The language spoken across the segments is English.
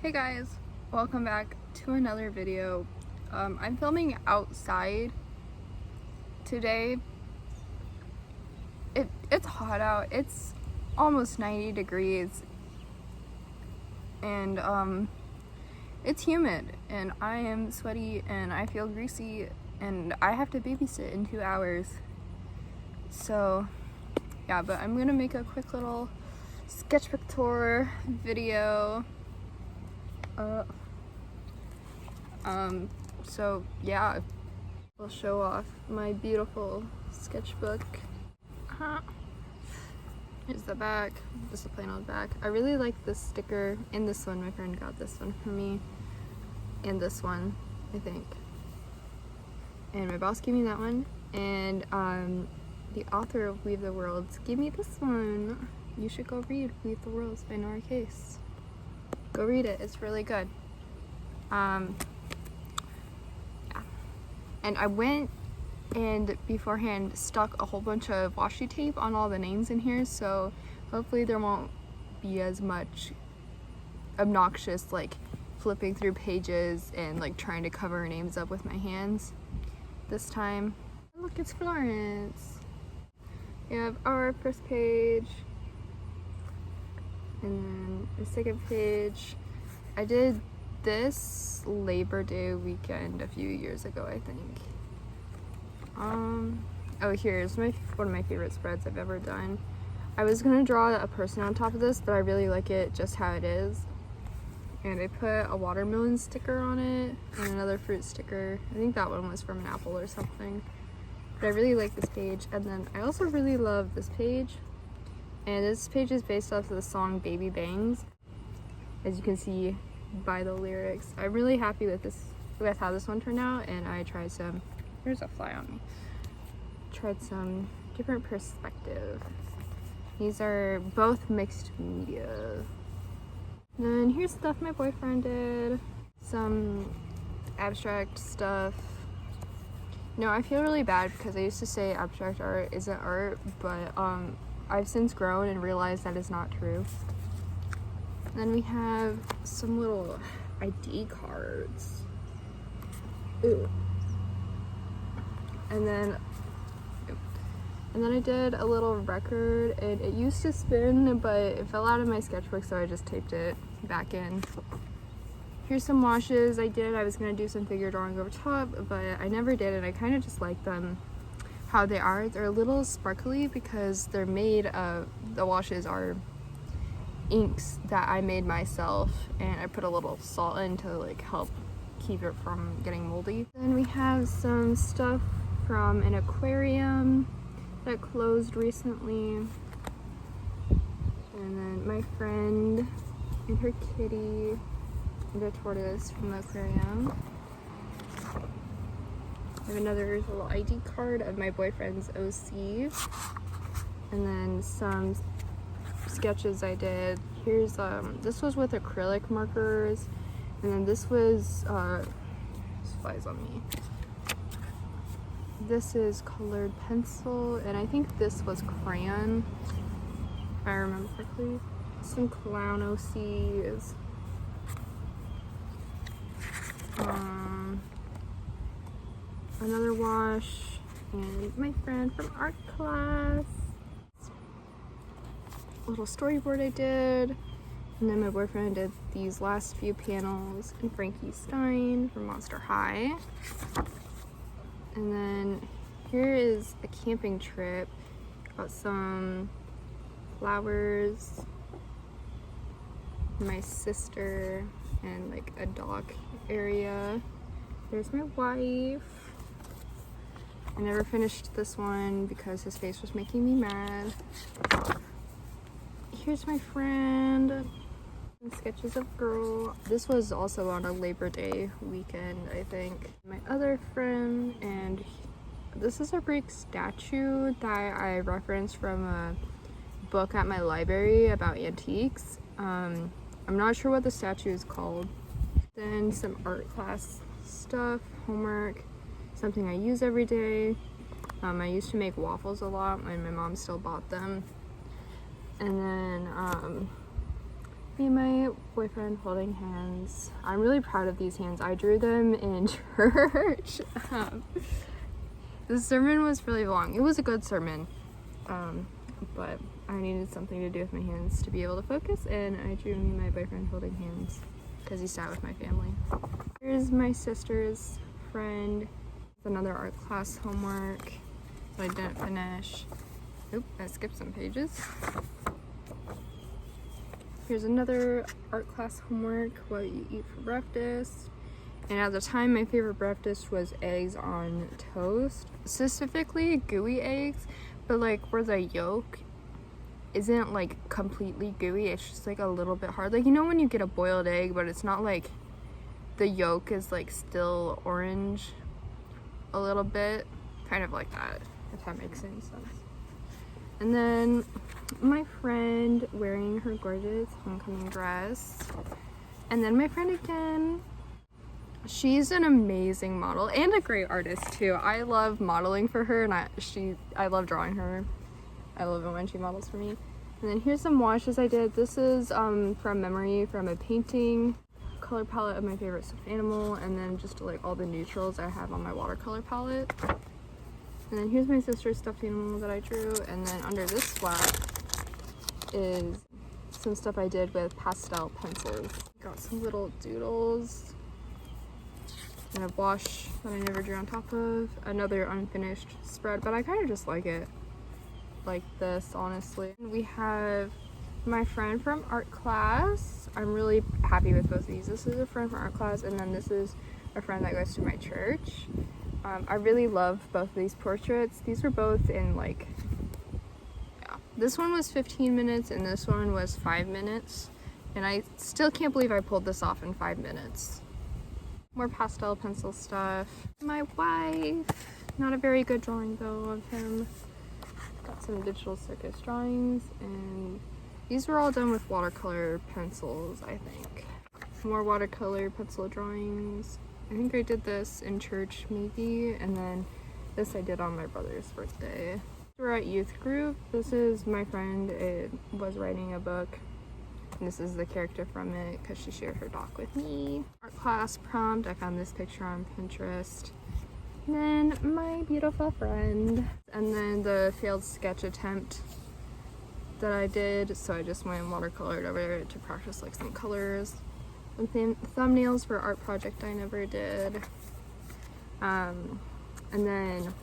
Hey guys, welcome back to another video. I'm filming outside today. It's hot out. It's almost 90 degrees and it's humid and I am sweaty and I feel greasy and I have to babysit in 2 hours. So yeah, but I'm gonna make a quick little sketchbook tour video. So yeah, I'll show off my beautiful sketchbook. Here's the back. This is the plain old back. I really like this sticker and this one. My friend got this one for me, and this one, I think. And my boss gave me that one, and the author of Weave the Worlds gave me this one. You should go read Weave the Worlds by Nora Case. Go read it, it's really good. Yeah. And I went and beforehand stuck a whole bunch of washi tape on all the names in here, so hopefully there won't be as much obnoxious like flipping through pages and like trying to cover names up with my hands this time. Look, it's Florence. We have our first page, and then the second page. I did this Labor Day weekend a few years ago, I think. Oh, here's one of my favorite spreads I've ever done. I was gonna draw a person on top of this, but I really like it just how it is. And I put a watermelon sticker on it and another fruit sticker. I think that one was from an apple or something. But I really like this page. And then I also really love this page. And this page is based off of the song Baby Bangs, as you can see by the lyrics. I'm really happy with how this one turned out, and I tried some, there's a fly on me. Tried some different perspective. These are both mixed media. And then here's stuff my boyfriend did. Some abstract stuff. No, I feel really bad because I used to say abstract art isn't art, but I've since grown and realized that is not true. Then we have some little ID cards. Ooh. And then I did a little record, and it used to spin, but it fell out of my sketchbook, so I just taped it back in. Here's some washes I did. I was gonna do some figure drawing over top, but I never did, and I kind of just like them how they are. They're a little sparkly because they're made of, the washes are inks that I made myself, and I put a little salt in to like help keep it from getting moldy. Then we have some stuff from an aquarium that closed recently, and then my friend and her kitty, the tortoise from the aquarium. I have another little ID card of my boyfriend's OC, and then some sketches I did. Here's this was with acrylic markers, and then this was this flies on me. This is colored pencil, and I think this was crayon, if I remember correctly. Some clown OCs. Another wash, and my friend from art class. Little storyboard I did, and then my boyfriend did these last few panels in Frankie Stein from Monster High. And then here is a camping trip. Got some flowers, my sister, and like a dock area. There's my wife. I never finished this one because his face was making me mad. Here's my friend. Sketches of girl. This was also on a Labor Day weekend, I think. My other friend, and this is a Greek statue that I referenced from a book at my library about antiques. I'm not sure what the statue is called. Then some art class stuff, homework, something I use every day. I used to make waffles a lot when my mom still bought them. And then Me and my boyfriend holding hands. I'm really proud of these hands. I drew them in church. The sermon was really long. It was a good sermon, but I needed something to do with my hands to be able to focus, and I drew me and my boyfriend holding hands because he sat with my family. Here's my sister's friend. Another art class homework that I didn't finish. Oop, I skipped some pages. Here's another art class homework, what you eat for breakfast. And at the time, my favorite breakfast was eggs on toast. Specifically gooey eggs, but like where the yolk isn't like completely gooey, it's just like a little bit hard. Like, you know when you get a boiled egg, but it's not like the yolk is like still orange a little bit? Kind of like that, if that makes any sense. And then my friend wearing her gorgeous homecoming dress. And then my friend again. She's an amazing model and a great artist too. I love modeling for her, and I love drawing her. I love it when she models for me. And then here's some washes I did. This is from memory from a painting. Color palette of my favorite stuffed animal, and then just like all the neutrals I have on my watercolor palette. And then here's my sister's stuffed animal that I drew, and then under this flap is some stuff I did with pastel pencils. Got some little doodles and a wash that I never drew on top of. Another unfinished spread, but I kind of just like it like this, honestly. We have my friend from art class. I'm really happy with both of these. This is a friend from art class, and then this is a friend that goes to my church. I really love both of these portraits. These were both in like, yeah. This one was 15 minutes and this one was 5 minutes. And I still can't believe I pulled this off in 5 minutes. More pastel pencil stuff. My wife. Not a very good drawing though of him. Got some digital circus drawings, and these were all done with watercolor pencils, I think. More watercolor pencil drawings. I think I did this in church maybe, and then this I did on my brother's birthday. We're at youth group. This is my friend. It was writing a book, and this is the character from it because she shared her doc with me. Art class prompt. I found this picture on Pinterest. And then my beautiful friend, and then the failed sketch attempt that I did, so I just went and watercolored over it to practice like some colors. And thumbnails for art project I never did, and then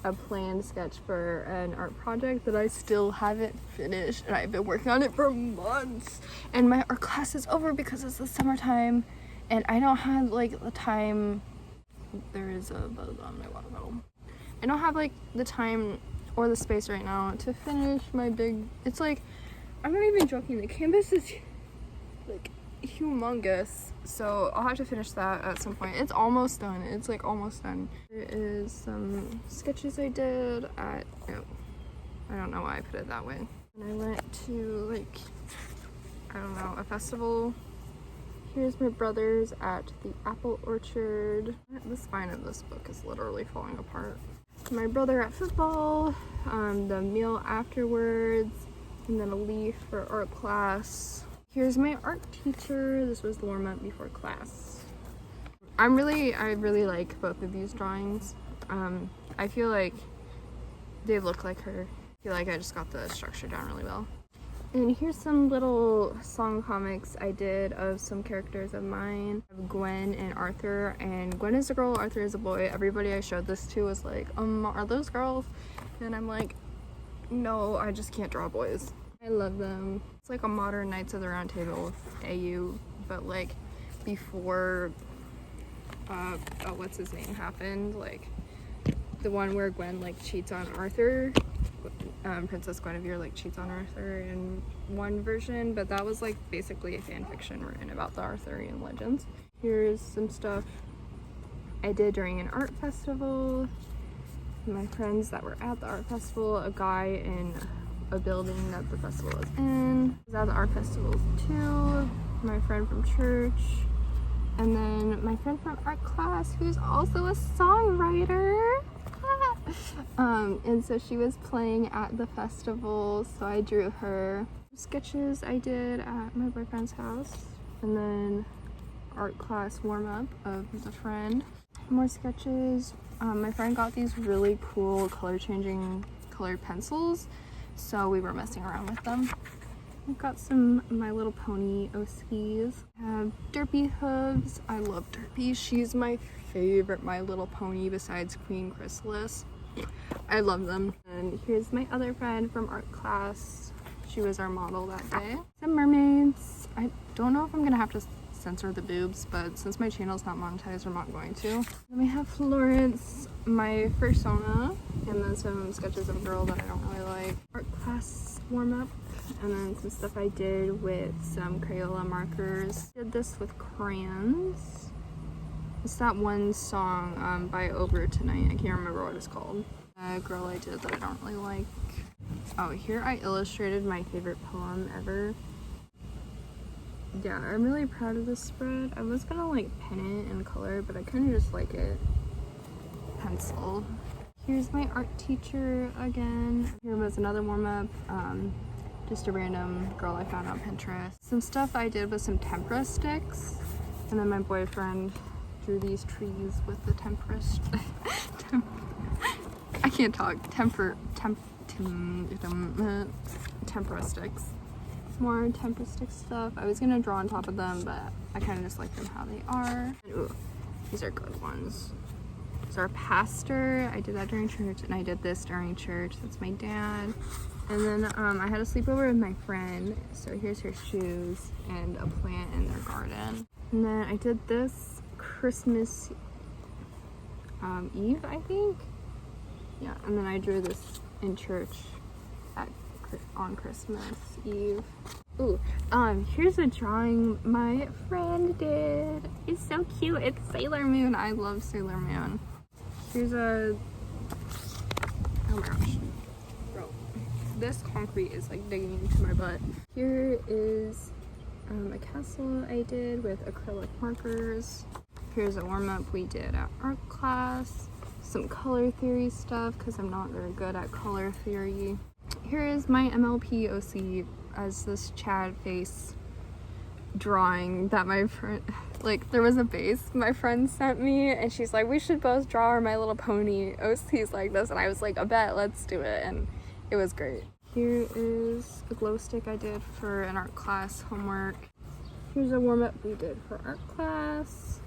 a planned sketch for an art project that I still haven't finished, and I've been working on it for months, and my art class is over because it's the summertime and I don't have like the time. There is a buzz on my water bottle. I don't have like the time or the space right now to finish my big, it's like, I'm not even joking, the canvas is like humongous, so I'll have to finish that at some point. It's almost done. It's like almost done. There is some sketches I did at, oh, I don't know why I put it that way. And I went to like, I don't know, a festival. Here's my brothers at the apple orchard. The spine of this book is literally falling apart. My brother at football, the meal afterwards, and then a leaf for art class. Here's my art teacher. This was the warm-up before class. I really like both of these drawings. I feel like they look like her. I feel like I just got the structure down really well. And here's some little song comics I did of some characters of mine. Gwen and Arthur, and Gwen is a girl, Arthur is a boy. Everybody I showed this to was like, are those girls? And I'm like, no, I just can't draw boys. I love them. It's like a modern Knights of the Round Table with AU, but like before, what's his name happened, like the one where Gwen like cheats on Arthur. Princess Guinevere like cheats on Arthur in one version, but that was like basically a fan fiction written about the Arthurian legends. Here's some stuff I did during an art festival. My friends that were at the art festival, a guy in a building that the festival was in. I was at the art festivals too. My friend from church, and then my friend from art class who's also a songwriter. And so she was playing at the festival, so I drew her. Sketches I did at my boyfriend's house, and then art class warm-up of the friend. More sketches. My friend got these really cool color-changing colored pencils, so we were messing around with them. I've got some My Little Pony OCs. I have Derpy hooves. I love Derpy. She's my favorite My Little Pony besides Queen Chrysalis. I love them. And here's my other friend from art class. She was our model that day. Some mermaids. I don't know if I'm gonna have to censor the boobs, but since my channel's not monetized, I'm not going to. Then we have Florence, my persona, and then some sketches of a girl that I don't really like. Art class warm-up, and then some stuff I did with some Crayola markers. Did this with crayons. It's that one song by Over Tonight. I can't remember what it's called. A girl I did that I don't really like. Oh, here I illustrated my favorite poem ever. Yeah, I'm really proud of this spread. I was gonna like pen it in color, but I kind of just like it pencil. Here's my art teacher again. Here was another warm-up. Just a random girl I found on Pinterest. Some stuff I did with some tempera sticks, and then my boyfriend drew these trees with the tempera I can't talk. Tempera sticks. More tempera stick stuff. I was gonna draw on top of them, but I kind of just like them how they are. And, ooh, these are good ones. This is our pastor. I did that during church, and I did this during church. That's my dad. And then I had a sleepover with my friend, so here's her shoes and a plant in their garden. And then I did this Christmas Eve, I think. Yeah, and then I drew this in church on Christmas Eve. Ooh, here's a drawing my friend did. It's so cute. It's Sailor Moon. I love Sailor Moon. Here's a, oh my gosh. Bro, this concrete is like digging into my butt. Here is a castle I did with acrylic markers. Here's a warm-up we did at art class. Some color theory stuff because I'm not very good at color theory. Here is my MLP OC as this Chad face drawing that my friend, like there was a base my friend sent me, and she's like, we should both draw our My Little Pony OCs like this, and I was like, I bet, let's do it, and it was great. Here is a glow stick I did for an art class homework. Here's a warm-up we did for art class.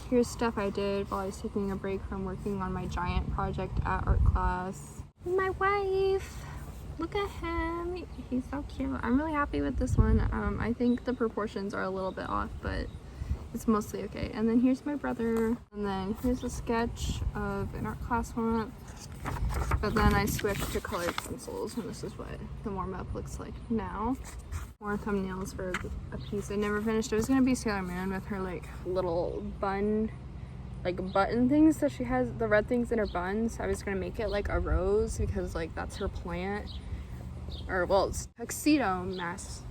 Here's stuff I did while I was taking a break from working on my giant project at art class. My wife! Look at him, he's so cute. I'm really happy with this one. I think the proportions are a little bit off, but it's mostly okay. And then here's my brother, and then here's a sketch of an art class warm-up. But then I switched to colored pencils, and this is what the warm-up looks like now. More thumbnails for a piece I never finished. It was gonna be Sailor Moon with her like little bun, like button things that she has, the red things in her buns. I was gonna make it like a rose because like that's her plant, or well, it's tuxedo mask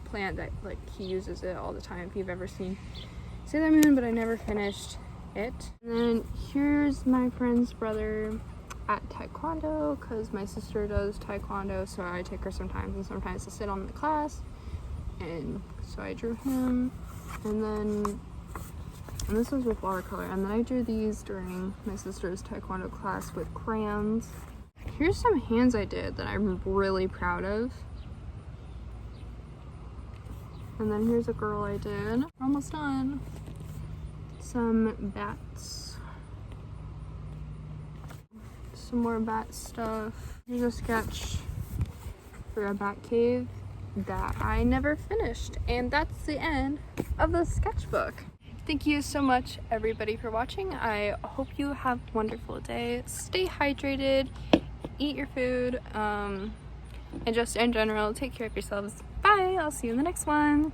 plant that like he uses it all the time if you've ever seen Sailor Moon, but I never finished it. And then here's my friend's brother at taekwondo because my sister does taekwondo, so I take her sometimes, and sometimes to sit on the class, and so I drew him. And this was with watercolor, and then I drew these during my sister's taekwondo class with crayons. Here's some hands I did that I'm really proud of. And then here's a girl I did. We're almost done. Some bats. Some more bat stuff. Here's a sketch for a bat cave that I never finished. And that's the end of the sketchbook. Thank you so much everybody for watching. I hope you have a wonderful day. Stay hydrated, eat your food, and just in general, take care of yourselves. Bye, I'll see you in the next one.